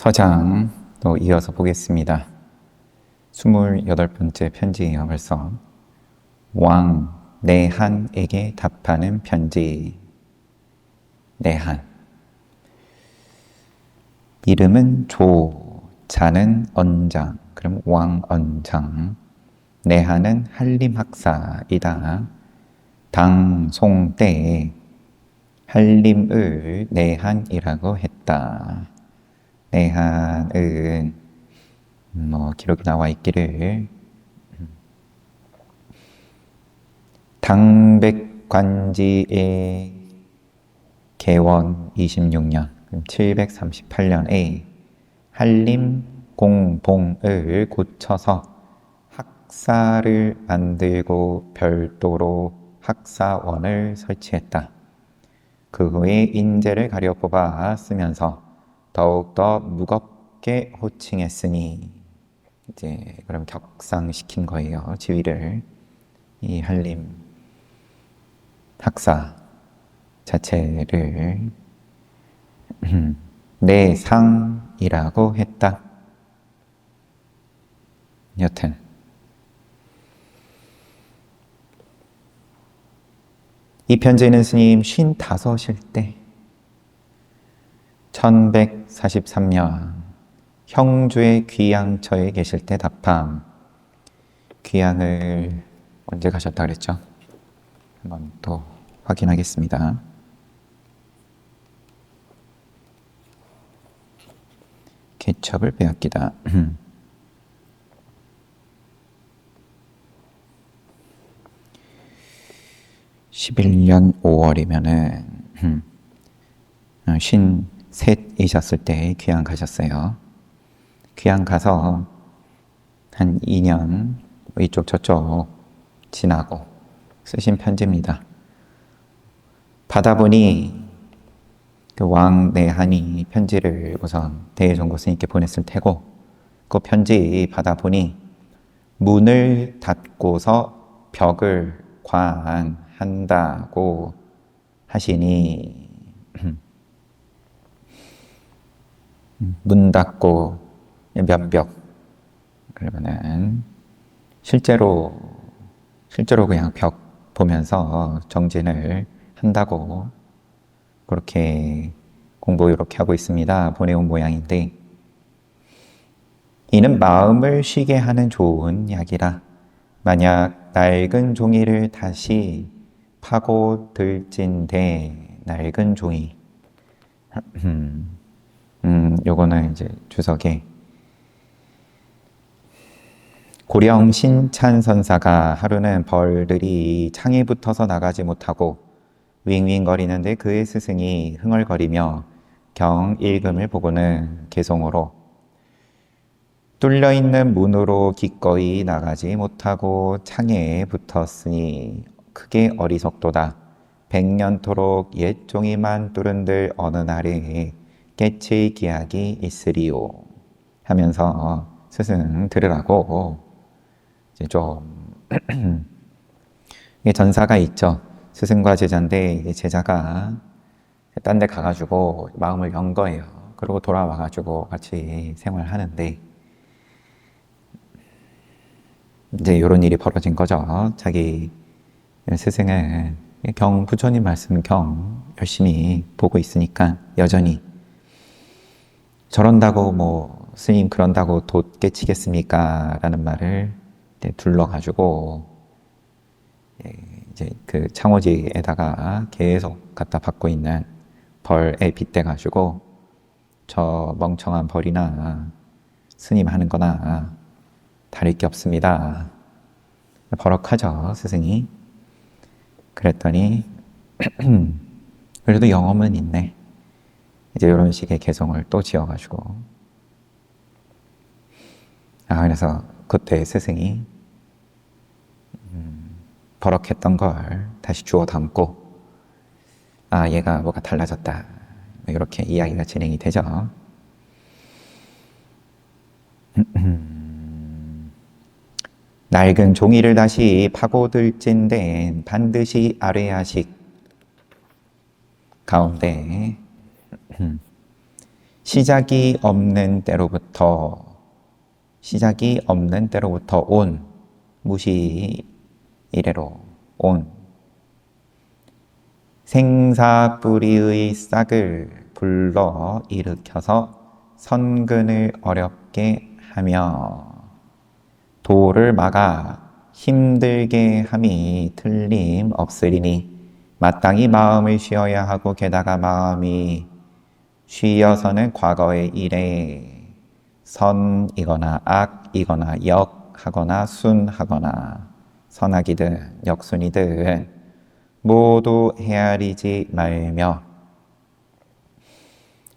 서장 또 이어서 보겠습니다. 28번째 편지예요, 벌써. 왕 내한에게 답하는 편지. 내한. 이름은 조, 자는 언장. 그럼 왕언장. 내한은 한림학사이다. 당송 때에 한림을 내한이라고 했다. 내한은 기록이 나와 있기를 당백관지의 개원 26년 738년에 한림 공봉을 고쳐서 학사를 만들고 별도로 학사원을 설치했다. 그 후에 인재를 가려 뽑아 쓰면서 더욱더 무겁게 호칭했으니 이제 그럼 격상시킨 거예요. 지위를. 이 한림 학사 자체를 내상이라고 했다. 여튼 이 편지는 스님 55일 때 1143년 형주의 귀양처에 계실 때 답함. 귀양을 언제 가셨다 그랬죠? 한번 또 확인하겠습니다. 개첩을 빼앗기다. 11년 5월이면은 53이셨을 때 귀양 가셨어요. 귀양 가서 한 2년 이쪽 저쪽 지나고 쓰신 편지입니다. 받아보니 그 왕 내한이 편지를 우선 대종고 스님께 보냈을 테고 그 편지 받아보니 문을 닫고서 벽을 관한다고 하시니 문 닫고 면벽 그러면은 실제로 그냥 벽 보면서 정진을 한다고 그렇게 공부 이렇게 하고 있습니다. 보내온 모양인데 이는 마음을 쉬게 하는 좋은 약이라. 만약 낡은 종이를 다시 파고들진대 낡은 종이 요거는 이제 주석에 고령 신찬선사가 하루는 벌들이 창에 붙어서 나가지 못하고 윙윙거리는데 그의 스승이 흥얼거리며 경 읽음을 보고는 개송으로 뚫려있는 문으로 기꺼이 나가지 못하고 창에 붙었으니 크게 어리석도다. 100년토록 옛 종이만 뚫은들 어느 날에 깨칠 기약이 있으리요 하면서 스승 들으라고 이제 좀 이게 전사가 있죠. 스승과 제자인데 제자가 딴 데 가가지고 마음을 연 거예요. 그리고 돌아와가지고 같이 생활하는데 이제 이런 일이 벌어진 거죠. 자기 스승은 경 부처님 말씀 경 열심히 보고 있으니까 여전히 저런다고 스님 그런다고 돛 깨치겠습니까? 라는 말을 둘러가지고 이제 그 창호지에다가 계속 갖다 받고 있는 벌에 빗대가지고 저 멍청한 벌이나 스님 하는 거나 다를 게 없습니다. 버럭하죠, 스승이. 그랬더니 그래도 영험은 있네. 이제 이런 식의 개성을 또 지어가지고 그래서 그때 스승이 버럭했던 걸 다시 주워 담고 얘가 뭐가 달라졌다 이렇게 이야기가 진행이 되죠. 낡은 종이를 다시 파고들진된 반드시 아래야식 가운데 시작이 없는 때로부터 온, 무시 이래로 온, 생사뿌리의 싹을 불러 일으켜서 선근을 어렵게 하며 도를 막아 힘들게 함이 틀림없으리니 마땅히 마음을 쉬어야 하고 게다가 마음이 쉬어서는 과거의 일에 선이거나 악이거나 역하거나 순하거나 선악이든 역순이든 모두 헤아리지 말며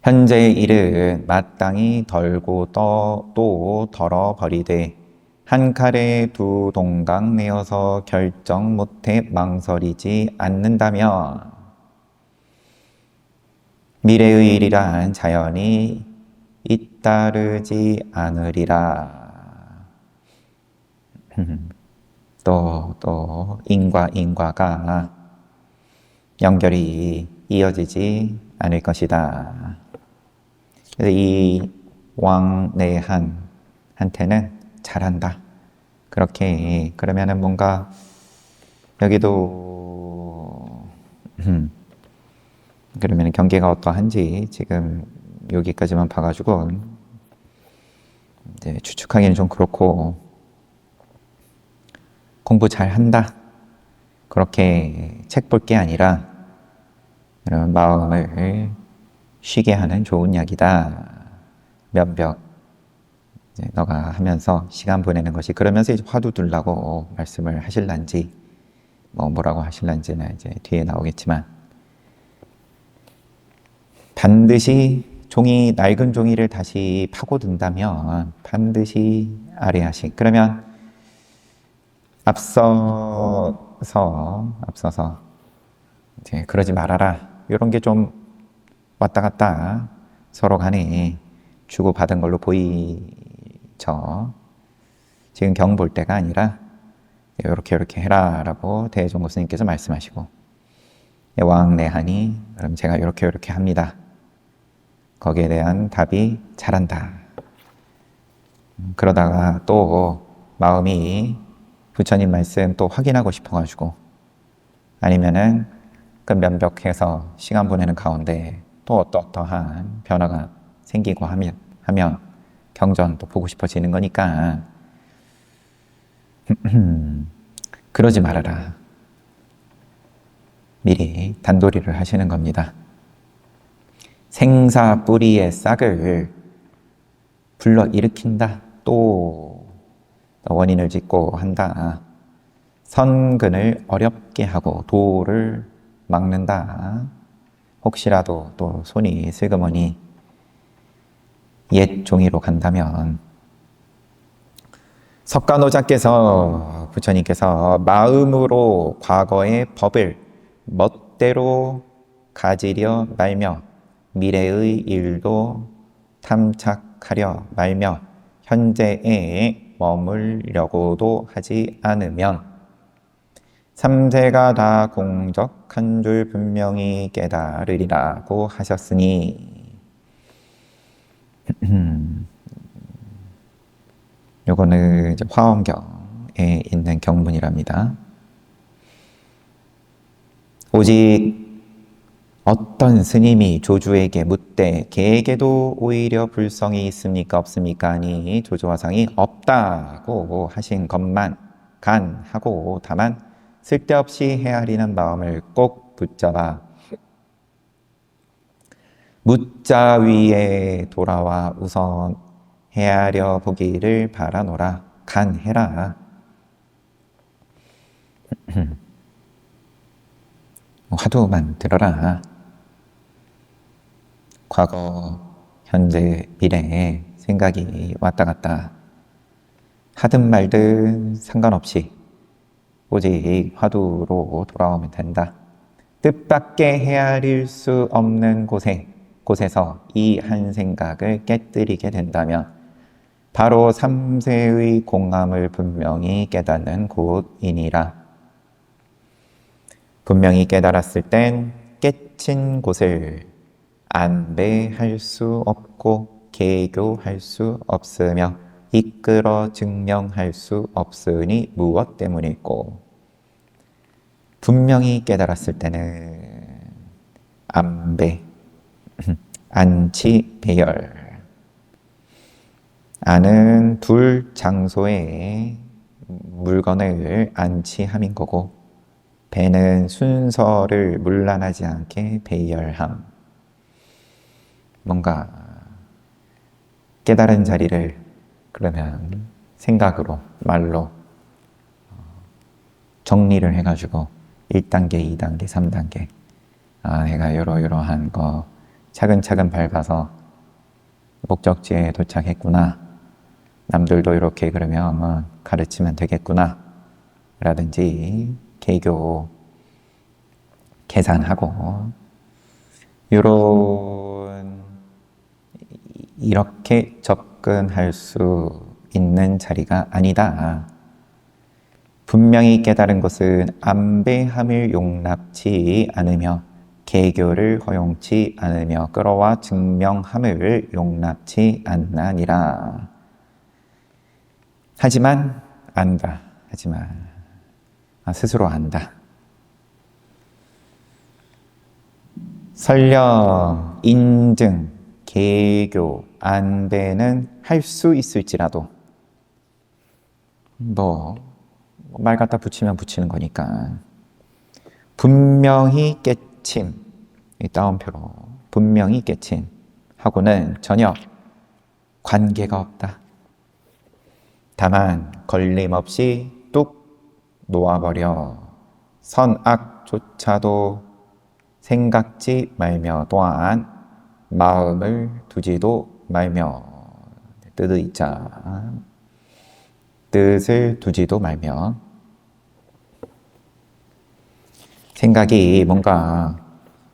현재의 일은 마땅히 덜고 또 덜어버리되 한 칼에 두 동강 내어서 결정 못해 망설이지 않는다면 미래의 일이란 자연히 잇따르지 않으리라. 또 인과가 연결이 이어지지 않을 것이다. 그래서 이 왕내한한테는 잘한다. 그렇게 그러면은 뭔가 여기도 그러면 경계가 어떠한지 지금 여기까지만 봐가지고 이제 추측하기는 좀 그렇고 공부 잘한다. 그렇게 책 볼 게 아니라 이런 마음을 쉬게 하는 좋은 약이다. 면벽 이제 너가 하면서 시간 보내는 것이 그러면서 이제 화두 둘라고 말씀을 하실란지 뭐라고 하실란지는 이제 뒤에 나오겠지만 반드시 낡은 종이를 다시 파고든다면 반드시 아래하시. 그러면 앞서서 이제 그러지 말아라. 이런 게 좀 왔다 갔다 서로 간에 주고받은 걸로 보이죠. 지금 경 볼 때가 아니라 이렇게 해라 라고 대종고 스님께서 말씀하시고 왕내하니 그럼 제가 이렇게 합니다. 거기에 대한 답이 잘한다. 그러다가 또 마음이 부처님 말씀 또 확인하고 싶어가지고 아니면은 그 면벽해서 시간 보내는 가운데 또 어떠한 변화가 생기고 하면 경전 또 보고 싶어지는 거니까 그러지 말아라. 미리 단도리를 하시는 겁니다. 생사 뿌리의 싹을 불러일으킨다. 또 원인을 짓고 한다. 선근을 어렵게 하고 도를 막는다. 혹시라도 또 손이 슬그머니 옛 종이로 간다면 석가노자께서 부처님께서 마음으로 과거의 법을 멋대로 가지려 말며 미래의 일도 탐착하려 말며 현재에 머물려고도 하지 않으면 삼세가 다 공적한 줄 분명히 깨달으리라고 하셨으니 요거는 이제 화엄경에 있는 경문이랍니다. 오직 어떤 스님이 조주에게 묻되 개에게도 오히려 불성이 있습니까 없습니까 하니 조주화상이 없다고 하신 것만 간하고 다만 쓸데없이 헤아리는 마음을 꼭 붙잡아 묻자 위에 돌아와 우선 헤아려 보기를 바라노라. 간해라. 화두만 들어라. 과거, 현재, 미래에 생각이 왔다 갔다 하든 말든 상관없이 오직 화두로 돌아오면 된다. 뜻밖의 헤아릴 수 없는 곳에서 이 한 생각을 깨뜨리게 된다면 바로 삼세의 공함을 분명히 깨닫는 곳이니라. 분명히 깨달았을 땐 깨친 곳을 안배할 수 없고 계교할 수 없으며 이끌어 증명할 수 없으니 무엇 때문일꼬. 분명히 깨달았을 때는 안배, 안치, 배열. 안은 둘 장소에 물건을 안치함인 거고, 배는 순서를 문란하지 않게 배열함. 뭔가 깨달은 자리를 그러면 생각으로, 말로 정리를 해가지고 1단계, 2단계, 3단계 내가 이러이러한 거 차근차근 밟아서 목적지에 도착했구나. 남들도 이렇게 그러면 가르치면 되겠구나. 라든지 개교 계산하고 이렇게 접근할 수 있는 자리가 아니다. 분명히 깨달은 것은 안배함을 용납치 않으며 개교를 허용치 않으며 끌어와 증명함을 용납치 않나니라. 하지만 안다. 하지만 스스로 안다. 설령 인증, 개교, 안배는 할 수 있을지라도 말 갖다 붙이면 붙이는 거니까 분명히 깨침, 이 따옴표로 분명히 깨침 하고는 전혀 관계가 없다. 다만 걸림없이 뚝 놓아버려 선악조차도 생각지 말며 또한 마음을 두지도 말며 뜻을 두지도 말며. 생각이 뭔가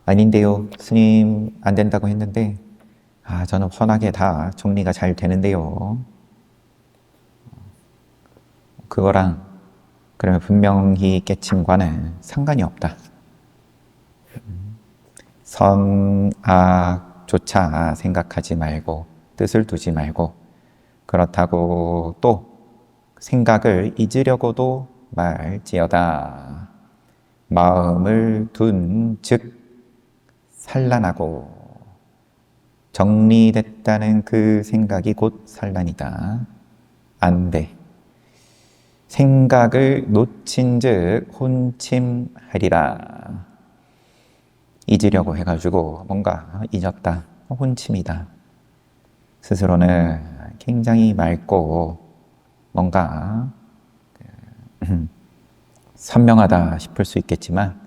아닌데요, 스님 안 된다고 했는데 저는 훤하게 다 정리가 잘 되는데요. 그거랑 그러면 분명히 깨침과는 상관이 없다. 선악조차 생각하지 말고 뜻을 두지 말고, 그렇다고 또 생각을 잊으려고도 말지어다. 마음을 둔 즉 산란하고 정리됐다는 그 생각이 곧 산란이다. 안배. 생각을 놓친 즉 혼침하리라. 잊으려고 해가지고 뭔가 잊었다, 혼침이다. 스스로는 굉장히 맑고 뭔가 선명하다 싶을 수 있겠지만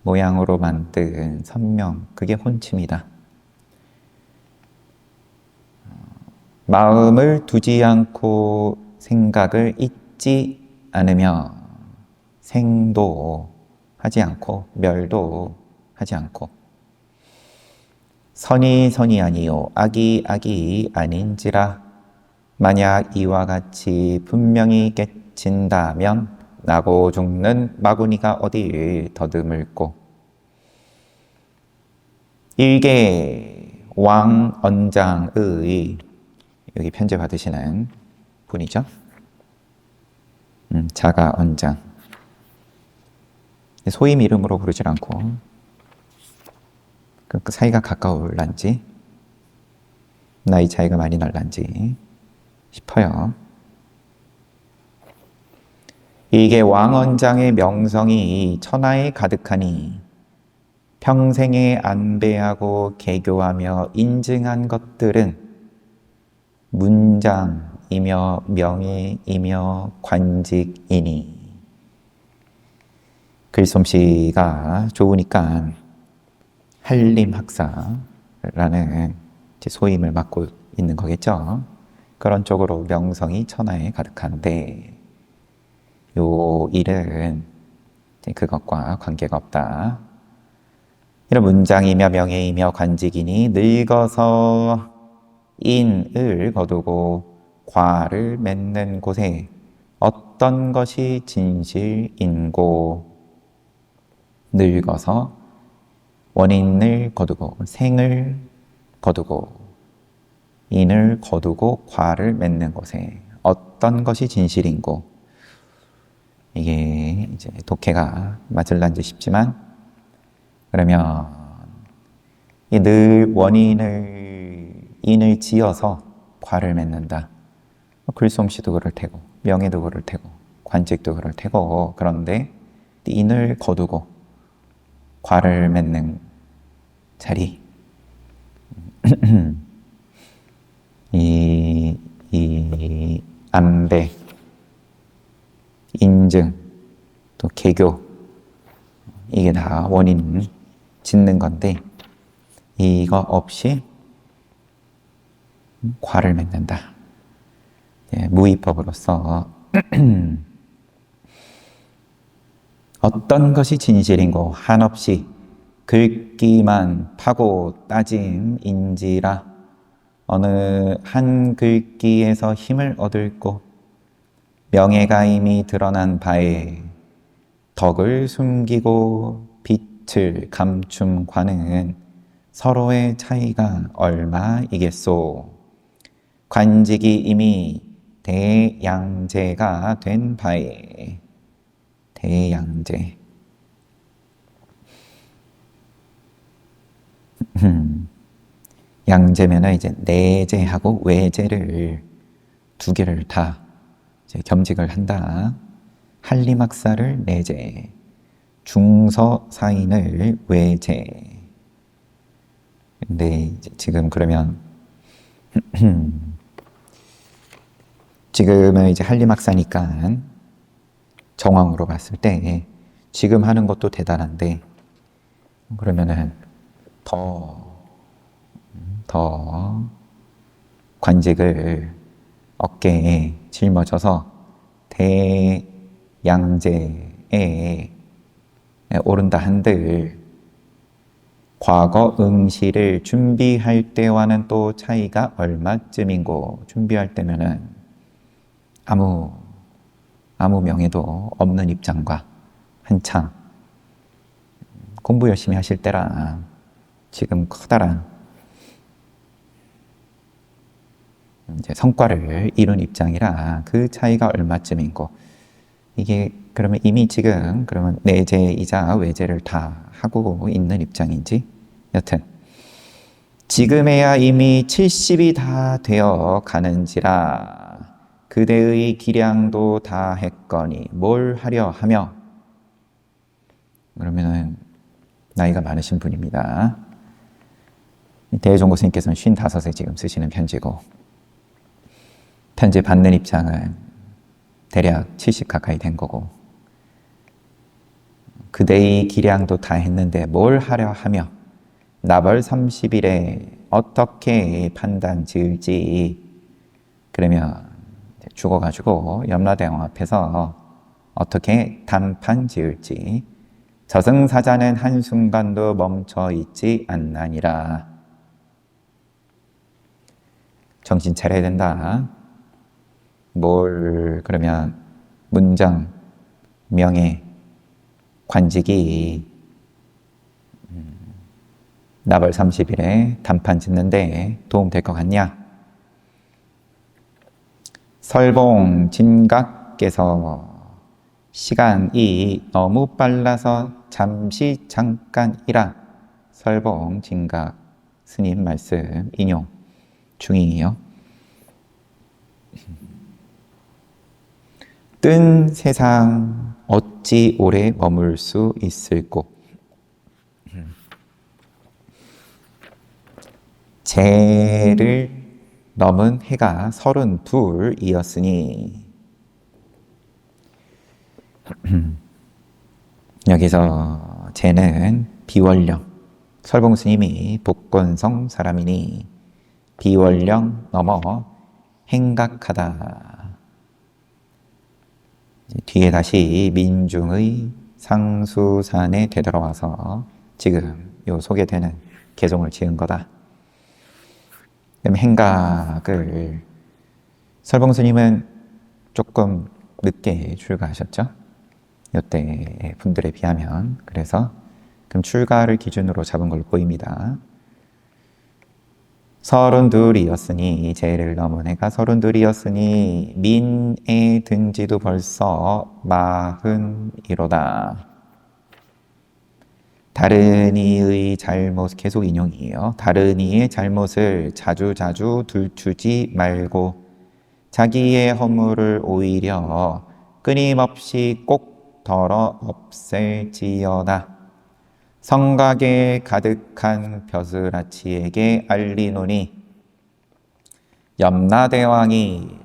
모양으로 만든 선명, 그게 혼침이다. 마음을 두지 않고 생각을 잊지 않으며 생도 하지 않고 멸도 하지 않고 선이 선이 아니요 악이 악이 아닌지라. 만약 이와 같이 분명히 깨친다면 나고 죽는 마구니가 어디 더듬을꼬. 일개 왕언장의, 여기 편제 받으시는 분이죠. 자가언장. 소임 이름으로 부르질 않고 그 사이가 가까울란지 나이 차이가 많이 날란지 싶어요. 이게 왕언장의 명성이 천하에 가득하니 평생에 안배하고 개교하며 인증한 것들은 문장이며 명예이며 관직이니. 글솜씨가 좋으니까 한림학사라는 소임을 맡고 있는 거겠죠. 그런 쪽으로 명성이 천하에 가득한데 요 일은 그것과 관계가 없다. 이런 문장이며 명예이며 관직이니 늙어서 인을 거두고 과를 맺는 곳에 어떤 것이 진실인고. 늙어서 원인을 거두고 생을 거두고 인을 거두고 과를 맺는 것에 어떤 것이 진실인고, 이게 이제 독해가 맞을란지 싶지만, 그러면 이 늘 원인을 인을 지어서 과를 맺는다. 글솜씨도 그럴 테고 명예도 그럴 테고 관직도 그럴 테고, 그런데 인을 거두고 과를 맺는 자리, 이 안배, 인증, 또 개교, 이게 다 원인 짓는 건데, 이거 없이 과를 맺는다. 무위법으로서 어떤 것이 진실인고 한없이 글귀만 파고 따짐인지라, 어느 한 글귀에서 힘을 얻을 곳, 명예가 이미 드러난 바에 덕을 숨기고 빛을 감춤과는 서로의 차이가 얼마이겠소. 관직이 이미 대양제가 된 바에, 대양제. 양제면은 이제 내제하고 외제를 두 개를 다 이제 겸직을 한다. 한리막사를 내제, 중서사인을 외제. 근데 이제 지금 그러면 지금은 이제 한리막사니까 정황으로 봤을 때 지금 하는 것도 대단한데, 그러면은 더 관직을 어깨에 짊어져서 대양제에 오른다 한들, 과거 응시를 준비할 때와는 또 차이가 얼마쯤인고, 준비할 때면은 아무 명예도 없는 입장과 한참 공부 열심히 하실 때랑 지금 커다란 이제 성과를 이룬 입장이라 그 차이가 얼마쯤인고, 이게 그러면 이미 지금 그러면 내제이자 외제를 다 하고 있는 입장인지, 여튼 지금에야 이미 70이 다 되어 가는지라 그대의 기량도 다 했거니 뭘 하려 하며. 그러면은 나이가 많으신 분입니다. 대종고 스님께서는 55세 지금 쓰시는 편지고, 편지 받는 입장은 대략 70 가까이 된 거고, 그대의 기량도 다 했는데 뭘 하려 하며 나벌 30일에 어떻게 판단 지을지. 그러면 죽어가지고 염라대왕 앞에서 어떻게 단판 지을지 저승사자는 한순간도 멈춰 있지 않나니라. 정신 차려야 된다. 뭘 그러면 문정, 명예, 관직이 나벌 30일에 단판 짓는데 도움 될 것 같냐? 설봉 진각께서 시간이 너무 빨라서 잠깐이라. 설봉 진각 스님 말씀 인용 중이에요. 뜬 세상 어찌 오래 머물 수 있을꼬. 재를 넘은 해가 32이었으니 여기서 재는 비원령, 설봉 스님이 복건성 사람이니 비원령 넘어 행각하다. 뒤에 다시 민중의 상수산에 되돌아와서 지금 요 소개되는 개종을 지은 거다. 그럼 행각을 설봉 스님은 조금 늦게 출가하셨죠. 이때 분들에 비하면. 그래서 그럼 출가를 기준으로 잡은 걸로 보입니다. 32이었으니 제를 넘은 해가 32이었으니 민에 든지도 벌써 40이로다. 다른 이의 잘못, 계속 인용이에요. 다른 이의 잘못을 자주자주 들추지 말고 자기의 허물을 오히려 끊임없이 꼭 덜어 없앨지어다. 성각에 가득한 벼슬아치에게 알리노니 염라대왕이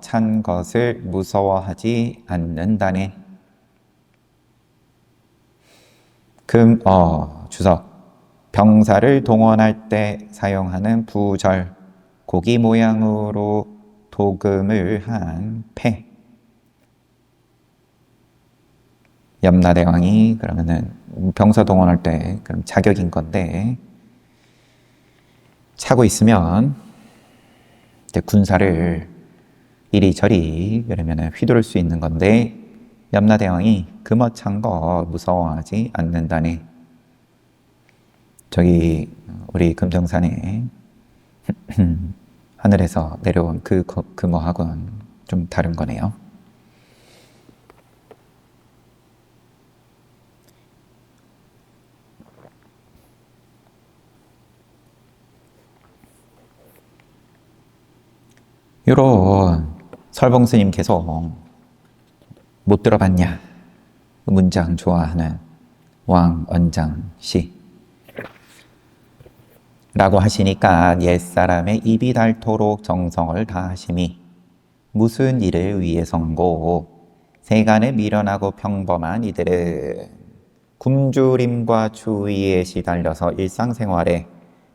찬 것을 무서워하지 않는다네. 주석, 병사를 동원할 때 사용하는 부절, 고기 모양으로 도금을 한 패. 염라대왕이 그러면은 병사 동원할 때 그럼 자격인 건데 차고 있으면 이제 군사를 이리저리 그러면은 휘두를 수 있는 건데 염라대왕이 금어찬 거 무서워하지 않는다네. 저기 우리 금정산에 하늘에서 내려온 그 금어하고는 좀 다른 거네요. 요런 설봉스님 계속 못 들어봤냐? 문장 좋아하는 왕언장씨 라고 하시니까 옛사람의 입이 닳도록 정성을 다하심이 무슨 일을 위해선고 세간에 미련하고 평범한 이들은 굶주림과 추위에 시달려서 일상생활에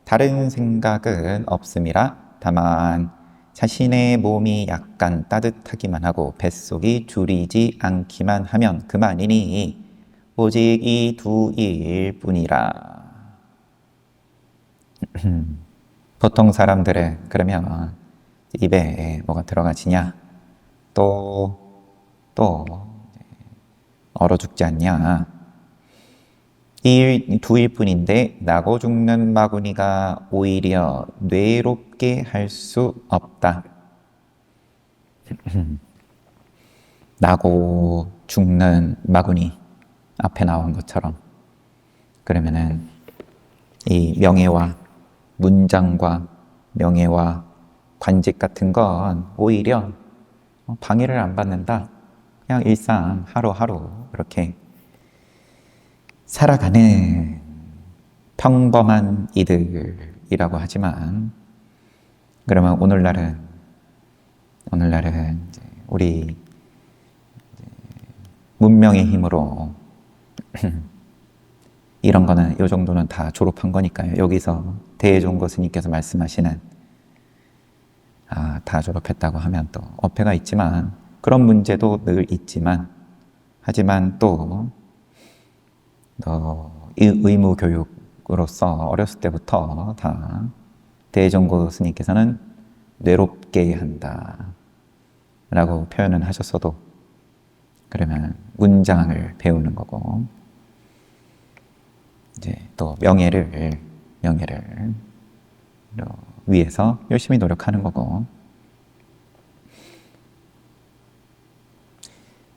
다른 생각은 없음이라. 다만 자신의 몸이 약간 따뜻하기만 하고 뱃속이 줄이지 않기만 하면 그만이니 오직 이 두 일 뿐이라. 보통 사람들은 그러면 입에 뭐가 들어가지냐? 또 얼어 죽지 않냐? 이 두 일뿐인데 나고 죽는 마구니가 오히려 뇌롭게 할 수 없다. 나고 죽는 마구니 앞에 나온 것처럼 그러면은 이 명예와 문장과 명예와 관직 같은 건 오히려 방해를 안 받는다. 그냥 일상 하루하루 이렇게 살아가는 평범한 이들이라고 하지만 그러면 오늘날은 우리 문명의 힘으로 이런 거는 이 정도는 다 졸업한 거니까요. 여기서 대종고 스님께서 말씀하시는 다 졸업했다고 하면 또 어폐가 있지만 그런 문제도 늘 있지만 하지만 또 의무 교육으로서 어렸을 때부터 다 대종고 스님께서는 뇌롭게 한다 라고 표현을 하셨어도 그러면 문장을 배우는 거고 이제 또 명예를 위해서 열심히 노력하는 거고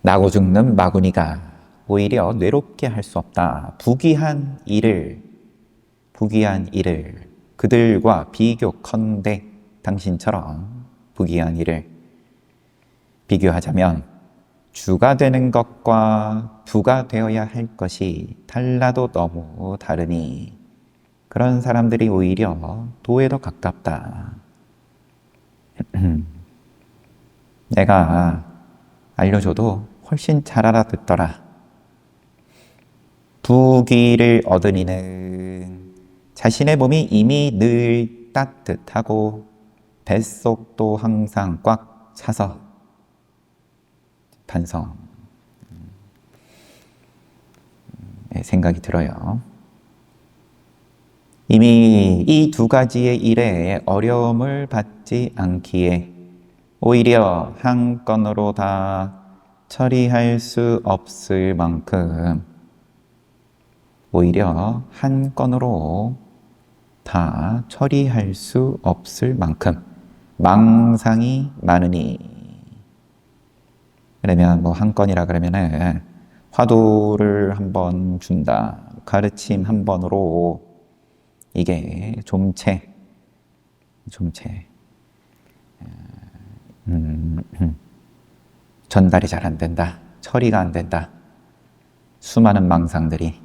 나고 죽는 마구니가 오히려 뇌롭게 할 수 없다. 부귀한 일을 그들과 비교컨대 당신처럼 부귀한 일을 비교하자면 주가 되는 것과 부가 되어야 할 것이 달라도 너무 다르니 그런 사람들이 오히려 도에 더 가깝다. 내가 알려줘도 훨씬 잘 알아듣더라. 부귀를 얻은 이는 자신의 몸이 이미 늘 따뜻하고 뱃속도 항상 꽉 차서 반성 생각이 들어요. 이미 이 두 가지의 일에 어려움을 받지 않기에 오히려 한 건으로 다 처리할 수 없을 만큼 오히려 한 건으로 다 처리할 수 없을 만큼 망상이 많으니. 그러면 뭐 한 건이라 그러면은 화두를 한 번 준다, 가르침 한 번으로 이게 좀체 전달이 잘 안 된다, 처리가 안 된다. 수많은 망상들이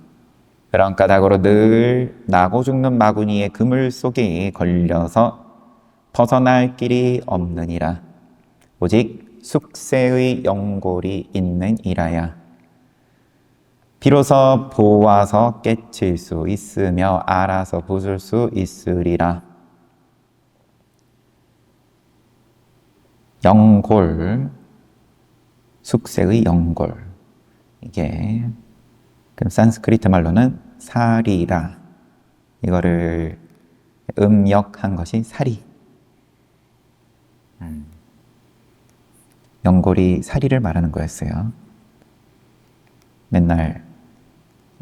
그런 까닭으로 늘 나고 죽는 마구니의 그물 속에 걸려서 벗어날 길이 없느니라. 오직 숙세의 연골이 있는 이라야. 비로소 보아서 깨칠 수 있으며 알아서 부술 수 있으리라. 연골, 숙세의 연골. 이게 그럼 산스크리트 말로는 사리라. 이거를 음역한 것이 사리. 연골이 사리를 말하는 거였어요. 맨날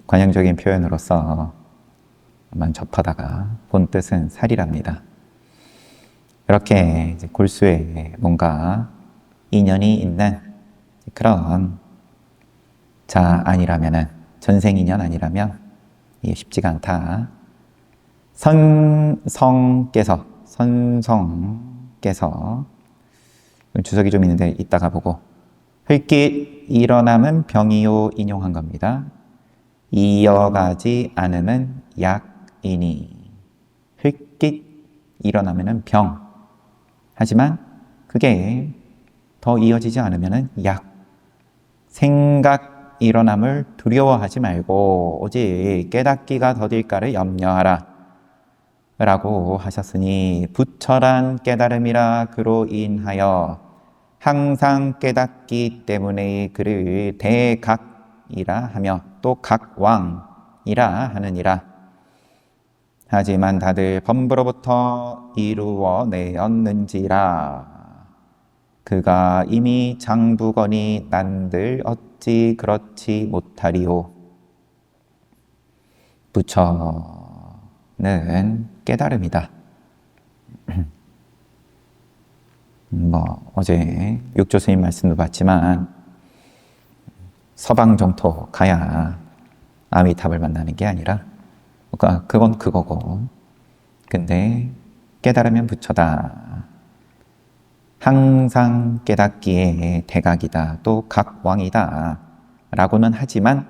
관용적인 표현으로서 만 접하다가 본 뜻은 사리랍니다. 이렇게 이제 골수에 뭔가 인연이 있는 그런 자 아니라면은, 전생인연 아니라면 이게 쉽지가 않다. 선성께서 주석이 좀 있는데 이따가 보고, 흘깃 일어남은 병이요 인용한 겁니다. 이어가지 않으면 약이니. 흘깃 일어나면은 병. 하지만 그게 더 이어지지 않으면은 약. 생각 일어남을 두려워하지 말고 오직 깨닫기가 더딜까를 염려하라 라고 하셨으니, 부처란 깨달음이라 그로 인하여 항상 깨닫기 때문에 그를 대각이라 하며 또 각왕이라 하느니라. 하지만 다들 범부로부터 이루어내었는지라. 그가 이미 장부거니 난들 어찌 그렇지 못하리오. 부처는 깨달음이다. 어제 육조 스님 말씀도 봤지만 서방 정토 가야 아미탑을 만나는 게 아니라, 그건 그거고, 근데 깨달으면 부처다. 항상 깨닫기에 대각이다, 또 각왕이다 라고는 하지만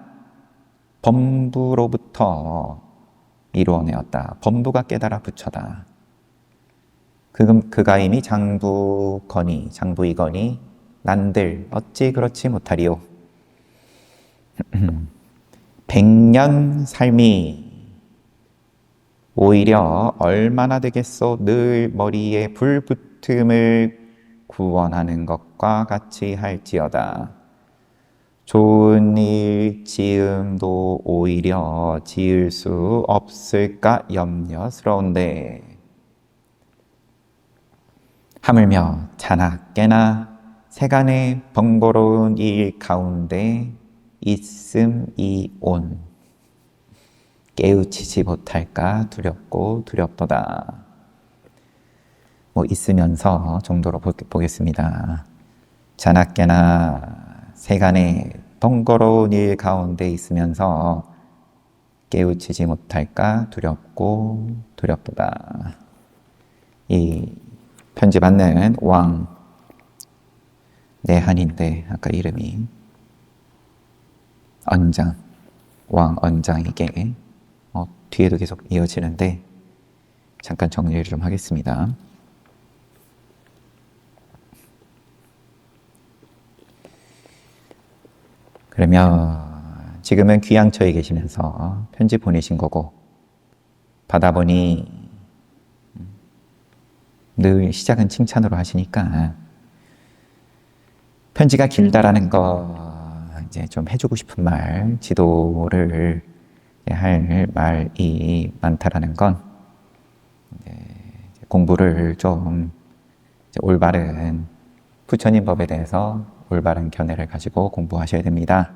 범부로부터 이루어내었다. 범부가 깨달아 부처다. 그가 이미 장부이거니 난들 어찌 그렇지 못하리오. 100년 삶이 오히려 얼마나 되겠소. 늘 머리에 불 붙음을 구원하는 것과 같이 할지어다. 좋은 일 지음도 오히려 지을 수 없을까 염려스러운데, 하물며 자나 깨나 세간의 번거로운 일 가운데 있음이온 깨우치지 못할까 두렵고 두렵도다. 있으면서 정도로 보겠습니다. 자나 깨나 세간의 번거로운 일 가운데 있으면서 깨우치지 못할까 두렵고 두렵도다. 이 편지 받는 왕 내한인데, 아까 이름이 언장, 왕 언장에게 뒤에도 계속 이어지는데 잠깐 정리를 좀 하겠습니다. 그러면 지금은 귀양처에 계시면서 편지 보내신 거고, 받아보니 늘 시작은 칭찬으로 하시니까 편지가 길다라는 거 이제 좀 해주고 싶은 말, 지도를 할 말이 많다라는 건 공부를 좀 올바른 부처님 법에 대해서 올바른 견해를 가지고 공부하셔야 됩니다.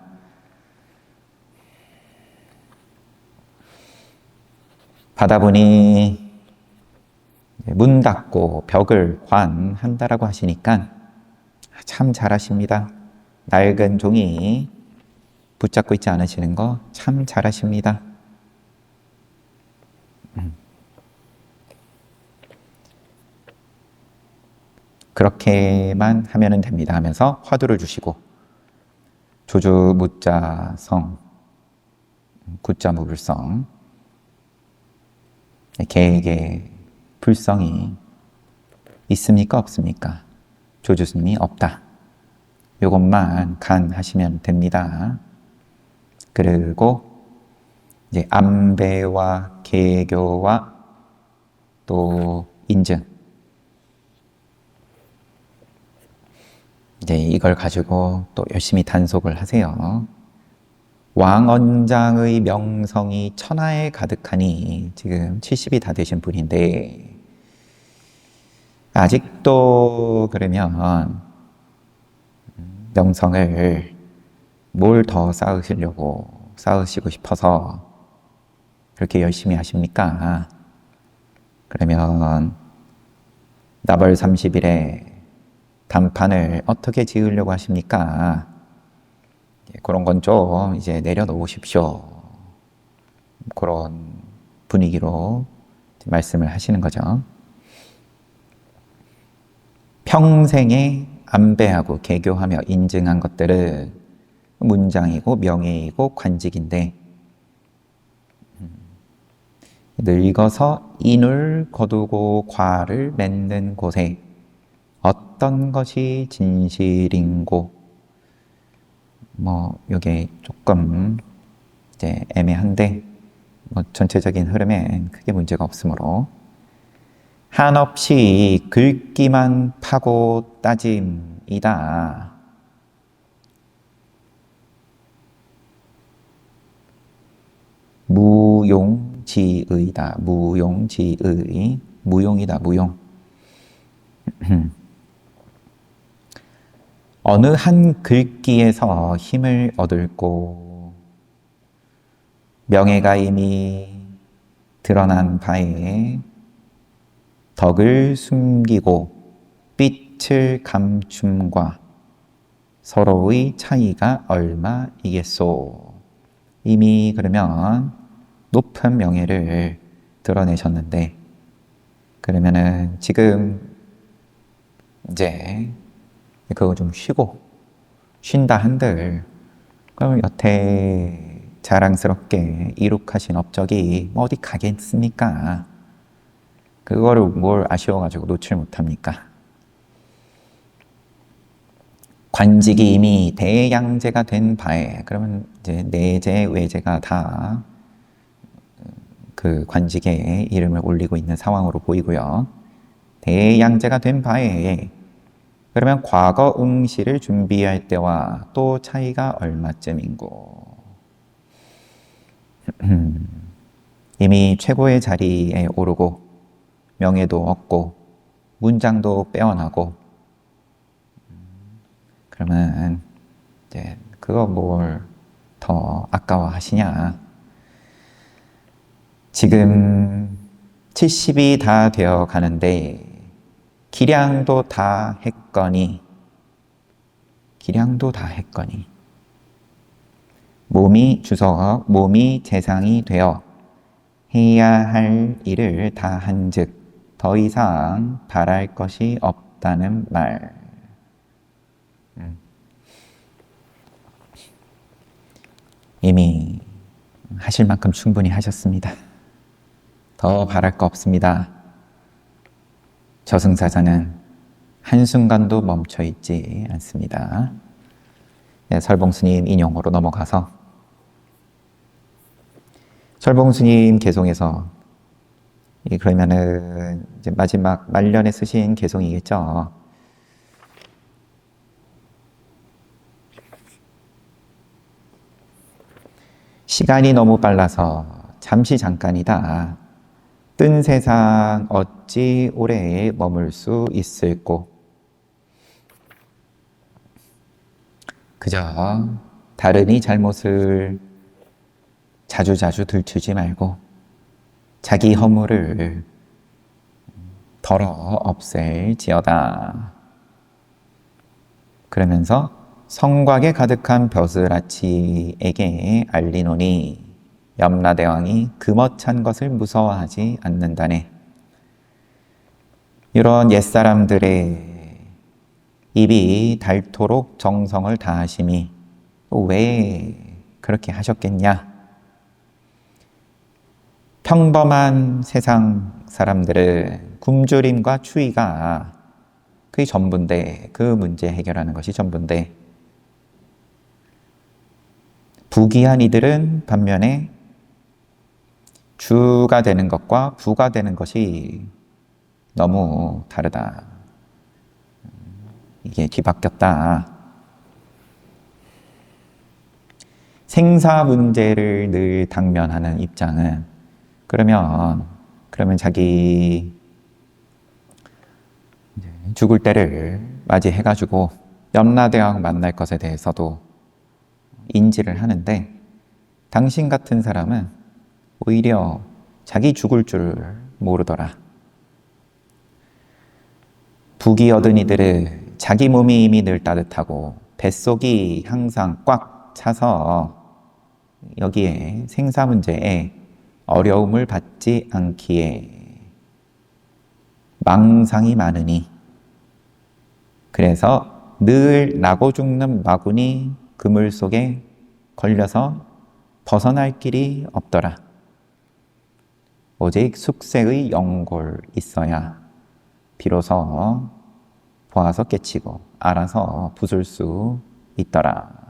가다 보니 문 닫고 벽을 관한다라고 하시니까 참 잘하십니다. 낡은 종이 붙잡고 있지 않으시는 거 참 잘하십니다. 그렇게만 하면 됩니다 하면서 화두를 주시고 조주 무자성 구자 무불성 개에게 불성이 있습니까 없습니까? 조주스님이 없다. 요것만 간하시면 됩니다. 그리고 이제 암배와 개교와 또 인증 이제 이걸 가지고 또 열심히 단속을 하세요. 왕언장의 명성이 천하에 가득하니 지금 70이 다 되신 분인데 아직도 그러면 명성을 뭘 더 쌓으시고 싶어서 그렇게 열심히 하십니까? 그러면 나벌 30일에 단판을 어떻게 지으려고 하십니까? 그런 건 좀 이제 내려놓으십시오. 그런 분위기로 말씀을 하시는 거죠. 평생에 안배하고 개교하며 인증한 것들은 문장이고 명예이고 관직인데 늙어서 인을 거두고 과를 맺는 곳에 어떤 것이 진실인고 요게 조금 이제 애매한데 전체적인 흐름엔 크게 문제가 없으므로 한없이 긁기만 파고 따짐이다. 무용지의다. 무용지의. 무용이다. 무용. 어느 한 글귀에서 힘을 얻을고 명예가 이미 드러난 바에 덕을 숨기고 빛을 감춤과 서로의 차이가 얼마이겠소. 이미 그러면 높은 명예를 드러내셨는데 그러면은 지금 이제 그거 좀 쉰다 한들 그럼 여태 자랑스럽게 이룩하신 업적이 어디 가겠습니까? 그거를 뭘 아쉬워가지고 놓칠 못합니까? 관직이 이미 대양제가 된 바에 그러면 이제 내재 외재가 다 그 관직에 이름을 올리고 있는 상황으로 보이고요. 대양제가 된 바에 그러면 과거 응시를 준비할 때와 또 차이가 얼마쯤인고. 이미 최고의 자리에 오르고 명예도 얻고 문장도 빼어나고 그러면 이제 그거 뭘 더 아까워하시냐. 지금 70이 다 되어 가는데 기량도 다 했거니 몸이 주석, 몸이 재상이 되어 해야 할 일을 다 한즉 더 이상 바랄 것이 없다는 말. 이미 하실 만큼 충분히 하셨습니다. 더 바랄 거 없습니다. 저승사자는 한순간도 멈춰 있지 않습니다. 네, 설봉스님 인용으로 넘어가서 설봉스님 개송에서 그러면은 이제 마지막 말년에 쓰신 개송이겠죠. 시간이 너무 빨라서 잠시 잠깐이다. 뜬 세상 어찌 오래 머물 수 있을꼬. 그저 다른이 잘못을 자주자주 들추지 말고 자기 허물을 덜어 없앨지어다. 그러면서 성곽에 가득한 벼슬아치에게 알리노니 염라대왕이 금어찬 것을 무서워하지 않는다네. 이런 옛사람들의 입이 닳도록 정성을 다하심이 왜 그렇게 하셨겠냐? 평범한 세상 사람들은 굶주림과 추위가 그게 전부인데, 그 문제 해결하는 것이 전부인데, 부귀한 이들은 반면에 주가 되는 것과 부가 되는 것이 너무 다르다. 이게 뒤바뀌었다. 생사 문제를 늘 당면하는 입장은 그러면 자기 죽을 때를 맞이해가지고 염라대왕 만날 것에 대해서도 인지를 하는데, 당신 같은 사람은 오히려 자기 죽을 줄 모르더라. 부귀 얻은 이들은 자기 몸이 이미 늘 따뜻하고 뱃속이 항상 꽉 차서 여기에 생사 문제에 어려움을 받지 않기에 망상이 많으니, 그래서 늘 나고 죽는 마군이 그물 속에 걸려서 벗어날 길이 없더라. 오직 숙세의 영골 있어야 비로소 보아서 깨치고 알아서 부술 수 있더라.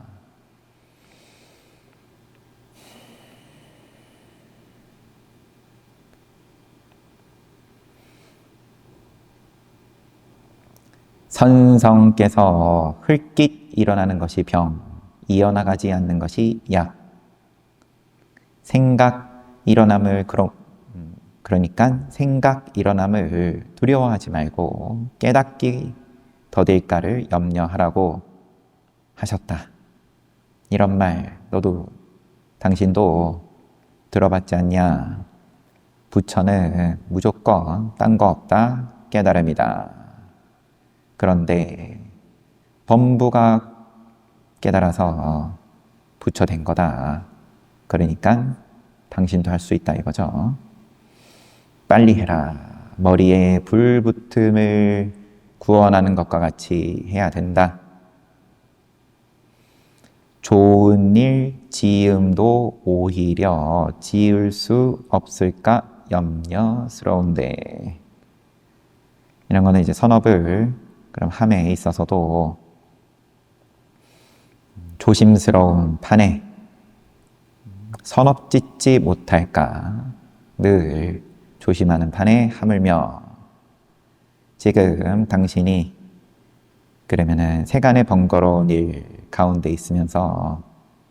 선성께서 흘낏 일어나는 것이 병, 이어나가지 않는 것이 약. 생각 일어남을 그러니까 생각 일어남을 두려워하지 말고 깨닫기 더딜까를 염려하라고 하셨다. 이런 말 당신도 들어봤지 않냐? 부처는 무조건 딴 거 없다 깨달음이다. 그런데 범부가 깨달아서 부처 된 거다. 그러니까 당신도 할 수 있다 이거죠. 빨리 해라. 머리에 불 붙음을 구원하는 것과 같이 해야 된다. 좋은 일 지음도 오히려 지을 수 없을까 염려스러운데. 이런 거는 이제 선업을 그럼 함에 있어서도 조심스러운 판에 선업 짓지 못할까 늘 조심하는 판에 하물며, 지금 당신이 그러면은 세간의 번거로운 일 가운데 있으면서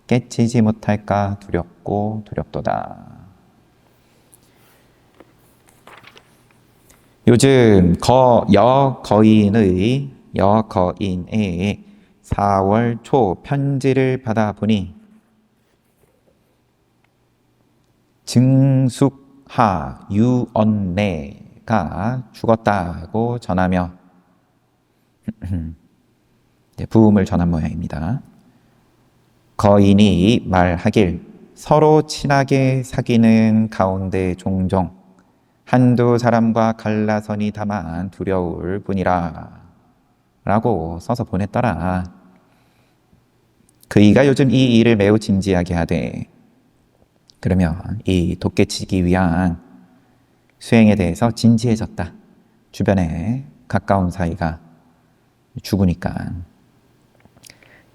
깨치지 못할까 두렵고 두렵도다. 요즘 여거인의 4월 초 편지를 받아보니 증숙하 유언내가 죽었다고 전하며 부음을 전한 모양입니다. 거인이 말하길 서로 친하게 사귀는 가운데 종종 한두 사람과 갈라서니 다만 두려울 뿐이라 라고 써서 보냈더라. 그이가 요즘 이 일을 매우 진지하게 하되, 그러면 이 돋개치기 위한 수행에 대해서 진지해졌다. 주변에 가까운 사이가 죽으니까.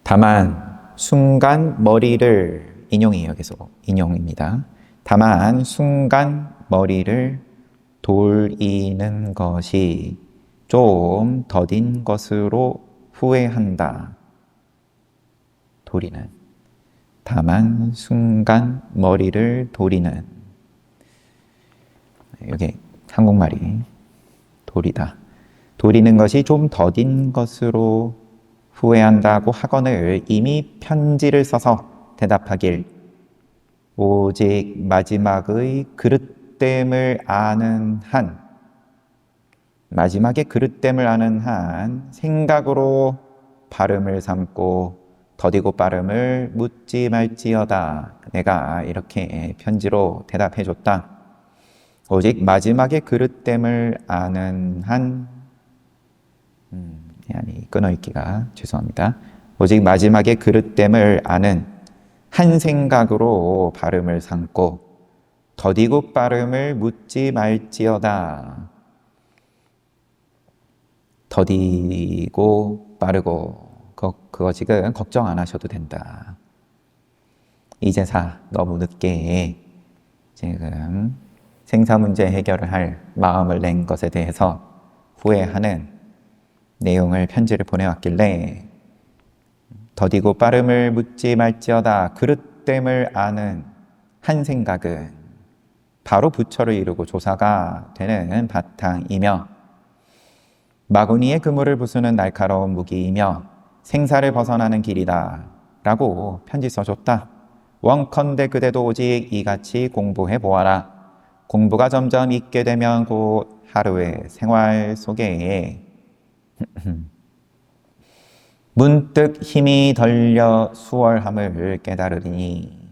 다만 순간 머리를, 인용이에요. 계속 인용입니다. 다만 순간 머리를 돌리는 것이 좀 더딘 것으로 후회한다. 도리는. 다만 순간 머리를 도리는. 여기 한국말이 도리다. 도리는 것이 좀 더딘 것으로 후회한다고 하거늘 이미 편지를 써서 대답하길 오직 마지막의 그릇 그릇됨을 아는 한, 마지막에 그릇됨을 아는 한 생각으로 발음을 삼고 더디고 빠름을 묻지 말지어다. 내가 이렇게 편지로 대답해 줬다. 오직 마지막에 그릇됨을 아는 한, 아니 끊어읽기가 죄송합니다. 오직 마지막에 그릇됨을 아는 한 생각으로 발음을 삼고 더디고 빠름을 묻지 말지어다. 더디고 빠르고 그거 지금 걱정 안 하셔도 된다. 이제사 너무 늦게 지금 생사 문제 해결을 할 마음을 낸 것에 대해서 후회하는 내용을 편지를 보내왔길래 더디고 빠름을 묻지 말지어다. 그릇됨을 아는 한 생각은 바로 부처를 이루고 조사가 되는 바탕이며 마구니의 그물을 부수는 날카로운 무기이며 생사를 벗어나는 길이다 라고 편지 써줬다. 원컨대 그대도 오직 이같이 공부해 보아라. 공부가 점점 있게 되면 곧 하루의 생활 속에 문득 힘이 덜려 수월함을 깨달으리니,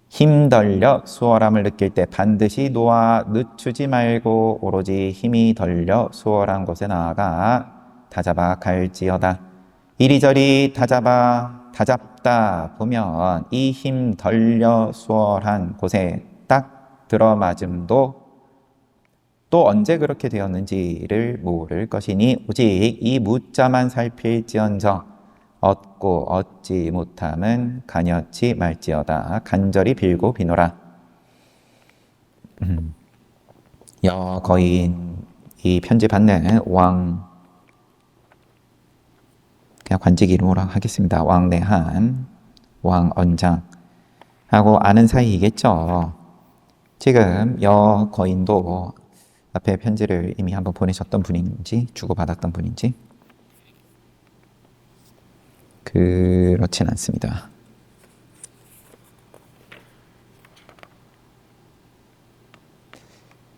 힘덜려 수월함을 느낄 때 반드시 놓아 늦추지 말고 오로지 힘이 덜려 수월한 곳에 나아가 다잡아 갈지어다. 이리저리 다잡다 보면 이 힘 덜려 수월한 곳에 딱 들어맞음도 또 언제 그렇게 되었는지를 모를 것이니 오직 이 무자만 살필지언정 얻고 얻지 못함은 가녀치 말지어다. 간절히 빌고 비노라. 여거인 이 편지 받는 왕, 그냥 관직 이름으로 하겠습니다. 왕내한, 왕언장 하고 아는 사이이겠죠. 지금 여거인도 앞에 편지를 이미 한번 보내셨던 분인지 주고받았던 분인지 그렇진 않습니다.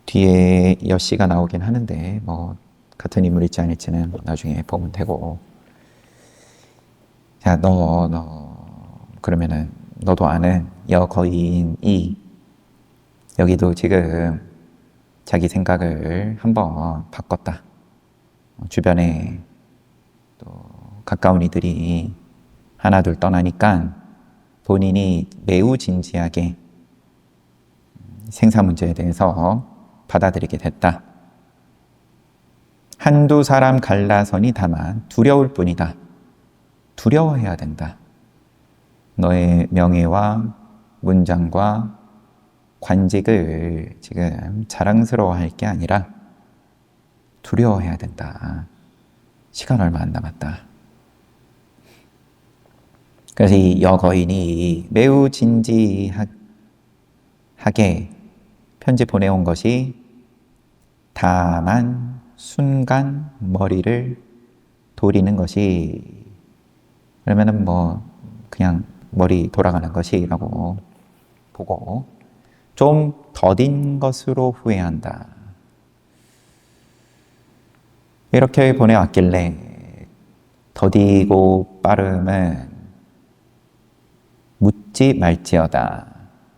뒤에 여씨가 나오긴 하는데 뭐 같은 인물일지 아닐지는 나중에 보면 되고. 자, 그러면은 너도 아는 여거인이 여기도 지금 자기 생각을 한번 바꿨다. 주변에 또 가까운 이들이 하나둘 떠나니까 본인이 매우 진지하게 생사 문제에 대해서 받아들이게 됐다. 한두 사람 갈라서니 다만 두려울 뿐이다. 두려워해야 된다. 너의 명예와 문장과 관직을 지금 자랑스러워할 게 아니라 두려워해야 된다. 시간 얼마 안 남았다. 그래서 이 여거인이 매우 진지하게 편지 보내온 것이 다만 순간 머리를 돌리는 것이, 그러면은 뭐 그냥 머리 돌아가는 것이라고 보고 좀 더딘 것으로 후회한다. 이렇게 보내왔길래 더디고 빠름은 묻지 말지어다.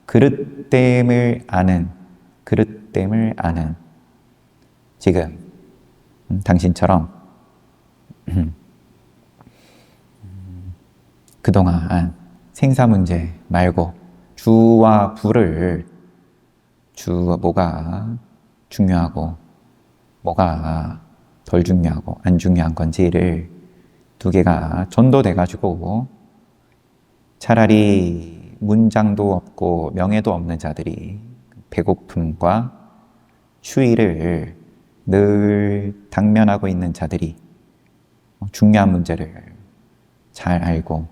그릇됨을 아는 지금 당신처럼 그동안 생사 문제 말고 주와 부를, 뭐가 중요하고 뭐가 덜 중요하고 안 중요한 건지를 두 개가 전도돼 가지고 차라리 문장도 없고 명예도 없는 자들이 배고픔과 추위를 늘 당면하고 있는 자들이 중요한 문제를 잘 알고,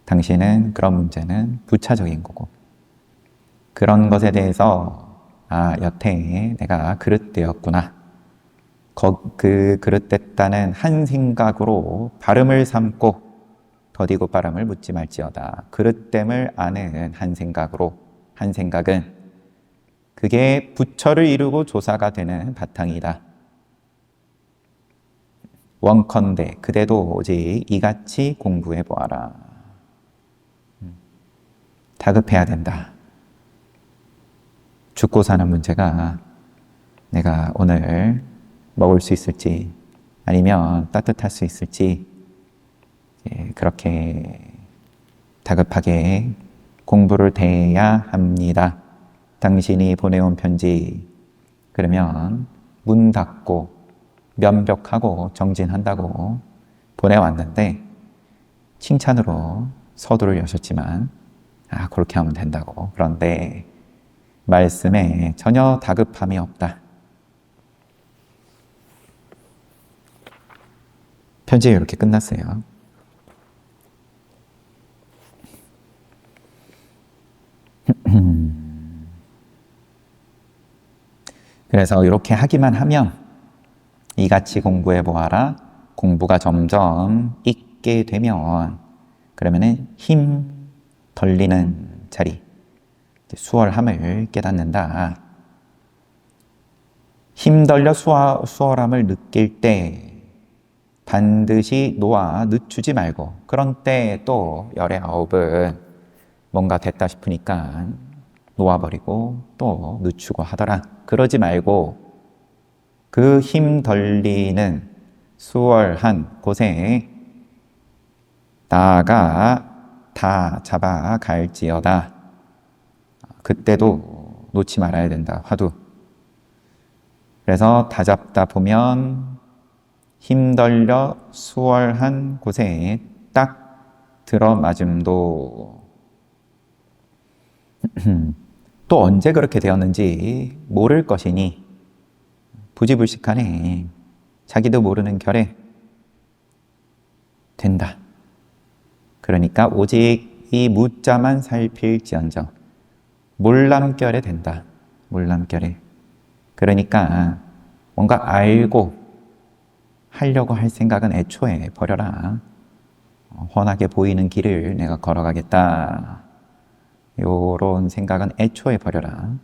당신은 그런 문제는 부차적인 거고, 그런 것에 대해서 여태 내가 그릇되었구나, 그 그릇됐다는 한 생각으로 발음을 삼고 더디고 빠름을 묻지 말지어다. 그릇됨을 아는 한 생각은 그게 부처를 이루고 조사가 되는 바탕이다. 원컨대 그대도 오직 이같이 공부해 보아라. 다급해야 된다. 죽고 사는 문제가 내가 오늘 먹을 수 있을지 아니면 따뜻할 수 있을지 그렇게 다급하게 공부를 해야 합니다. 당신이 보내온 편지 그러면 문 닫고 면벽하고 정진한다고 보내왔는데 칭찬으로 서두를 여셨지만 그렇게 하면 된다고. 그런데 말씀에 전혀 다급함이 없다. 편지가 이렇게 끝났어요. 그래서 이렇게 하기만 하면 이같이 공부해 보아라. 공부가 점점 있게 되면 그러면은 힘 덜리는 자리, 수월함을 깨닫는다. 힘 덜려 수월함을 느낄 때 반드시 놓아 늦추지 말고, 그런 때 또 열의 아홉은 뭔가 됐다 싶으니까 놓아버리고 또 늦추고 하더라. 그러지 말고 그 힘 덜리는 수월한 곳에 나아가 다 잡아갈지어다. 그때도 놓지 말아야 된다. 화두. 그래서 다 잡다 보면 힘덜려 수월한 곳에 딱 들어맞음도 또 언제 그렇게 되었는지 모를 것이니 부지불식하네. 자기도 모르는 결에 된다. 그러니까 오직 이 무자만 살필지언정 몰람결에 된다. 몰람결에. 그러니까 뭔가 알고 하려고 할 생각은 애초에 버려라. 훤하게 보이는 길을 내가 걸어가겠다. 요런 생각은 애초에 버려라.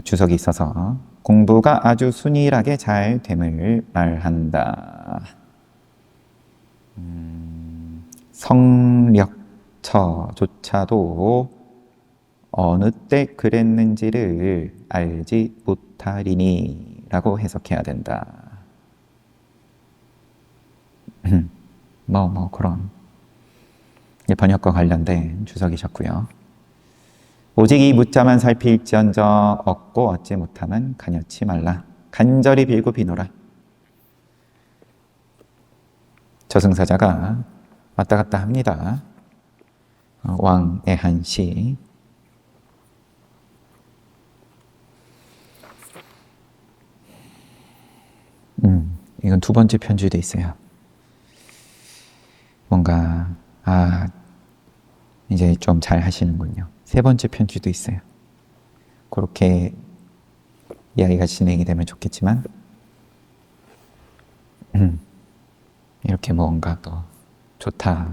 주석이 있어서 공부가 아주 순일하게 잘 됨을 말한다. 성력처조차도 어느 때 그랬는지를 알지 못하리니 라고 해석해야 된다. 그런 번역과 관련된 주석이셨고요. 오직 이 무자만 살필지언정 얻고 얻지 못하면 간여치 말라. 간절히 빌고 비노라. 저승사자가 왔다 갔다 합니다. 왕애한시. 이건 두 번째 편지도 있어요. 뭔가 이제 좀 잘 하시는군요. 세 번째 편지도 있어요. 그렇게 이야기가 진행이 되면 좋겠지만 이렇게 뭔가 또 좋다,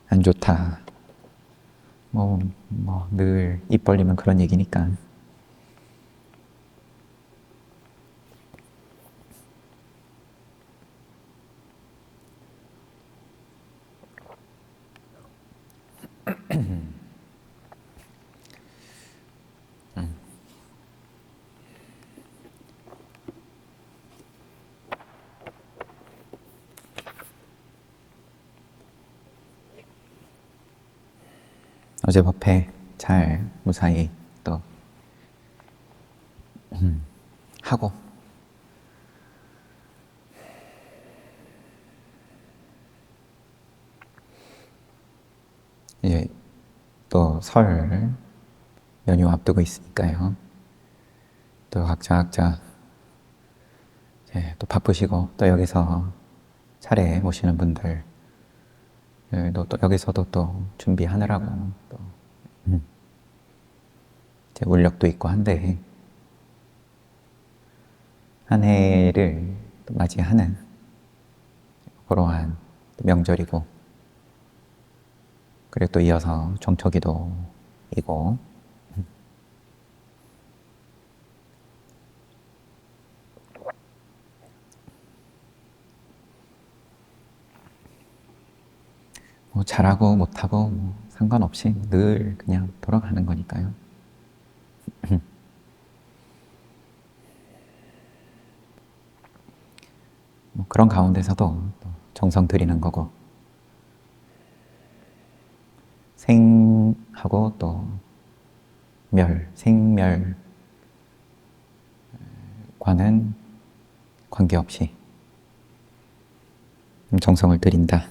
안 좋다, 늘 입 벌리면 그런 얘기니까. 어제 법회 잘 무사히 또 하고 이제 또 설 연휴 앞두고 있으니까요. 또 각자 이제 또 바쁘시고 또 여기서 차례 모시는 분들 또 여기서도 또 준비하느라고 또 이제 울력도 있고 한데 한 해를 또 맞이하는 그러한 명절이고, 그리고 또 이어서 정초기도 이고 뭐 잘하고 못하고 뭐 상관없이 늘 그냥 돌아가는 거니까요. 뭐 그런 가운데서도 또 정성 들이는 거고 생하고 또 생멸과는 관계없이 정성을 들인다.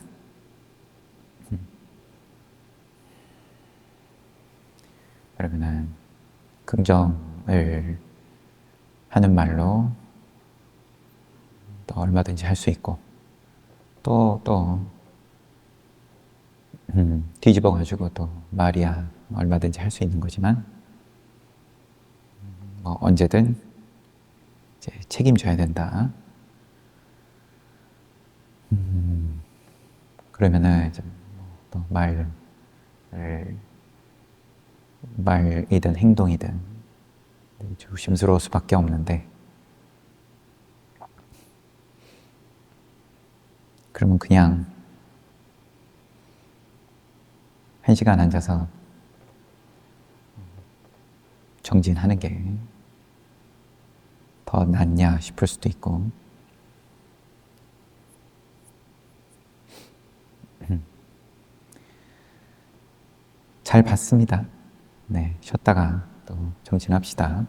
그러면은 긍정을 하는 말로 또 얼마든지 할 수 있고 또 뒤집어가지고 또 말이야 얼마든지 할 수 있는 거지만 뭐 언제든 이제 책임져야 된다. 그러면은 이제 또 말이든 행동이든 조심스러울 수밖에 없는데 그러면 그냥 1시간 앉아서 정진하는 게 더 낫냐 싶을 수도 있고 잘 봤습니다. 네, 쉬었다가 또 정진합시다.